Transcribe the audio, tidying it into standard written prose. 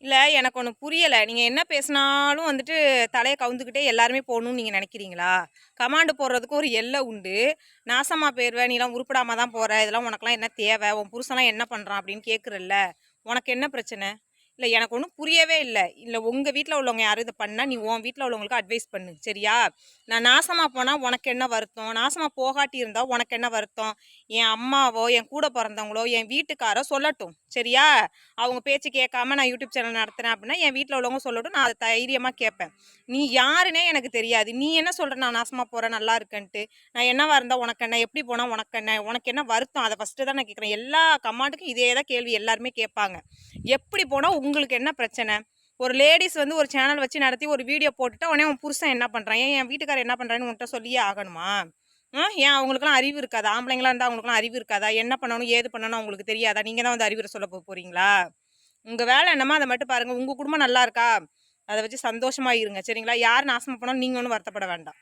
இல்ல எனக்கு ஒண்ணு புரியல. நீங்க என்ன பேசினாலும் வந்துட்டு தலைய கவுந்துக்கிட்டே எல்லாருமே போணும்னு நீங்க நெனைக்கிறீங்களா? கமாண்ட் போடுறதுக்கு ஒரு எல்லை உண்டு. "நாசமா போயிருவ, நீலாம் உருப்படாம தான் போற. இதெல்லாம் உனக்கெல்லாம் என்ன தேவை? உன் புருஷன்லாம் என்ன பண்றான்?" அப்படின்னு கேட்குறல்ல. உனக்கு என்ன பிரச்சனை? இல்ல எனக்கு ஒண்ணும் புரியவே இல்ல. இல்ல உங்க வீட்ல உள்ளவங்க யாரும் இத பண்ணா, நீ உன் வீட்ல உள்ளவங்களுக்கு அட்வைஸ் பண்ணு. சரியா? நான் நாசமா போனா உனக்கு என்ன வருத்தம்? நாசமா போகாட்டி இருந்தா உனக்கு என்ன வருத்தம்? என் அம்மாவோ, என் கூட பொறந்தவங்களோ, என் வீட்டுக்காரோ சொல்லட்டும். சரியா? அவங்க பேச்சு கேட்காம நான் யூடியூப் சேனல் நடத்துறேன் அப்படின்னா, என் வீட்ல உள்ளவங்க சொல்லட்டும். நான் அத தைரியமா கேட்பேன். நீ யாருன்னே எனக்கு தெரியாது. நீ என்ன சொல்ற நான் நாசமா போறேன், நல்லா இருக்கேன்ட்டு. நான் என்னவா இருந்தா உனக்கு என்ன? எப்படி போனா உனக்கு என்ன? உனக்கு என்ன வருத்தம்? அத ஃபர்ஸ்ட்டு தான் நான் கேட்குறேன். எல்லா கமெண்ட்டுக்கும் இதே தான் கேள்வி எல்லாருமே கேட்பாங்க. எப்படி போனா உங்களுக்கு என்ன பிரச்சனை? ஒரு லேடீஸ் வந்து ஒரு சேனல் வச்சு நடத்தி ஒரு வீடியோ போட்டுட்டா, உடனே உன் புருஷன் என்ன பண்றான்? ஏன் என் வீட்டுக்காரர் என்ன பண்றான்னு உன்ட்ட சொல்லியே ஆகணுமா? ஏன் அவங்களுக்கெல்லாம் அறிவு இருக்காதா? ஆம்பளைங்களா இருந்தா அவங்களுக்கெல்லாம் அறிவு இருக்காதா? என்ன பண்ணணும்? ஏது பண்ணணும் அவங்களுக்கு தெரியாதா? நீங்க தான் வந்து அறிவுரை சொல்ல போறீங்களா? உங்க வேலை என்னமோ அத மட்டும் பாருங்க. உங்க குடும்பம் நல்லா இருக்கா? அத வச்சு சந்தோஷமா இருங்க. சரிங்களா? யார் நாசமா போனாலும் நீங்க ஒண்ணும் வருத்தப்பட வேண்டாம்.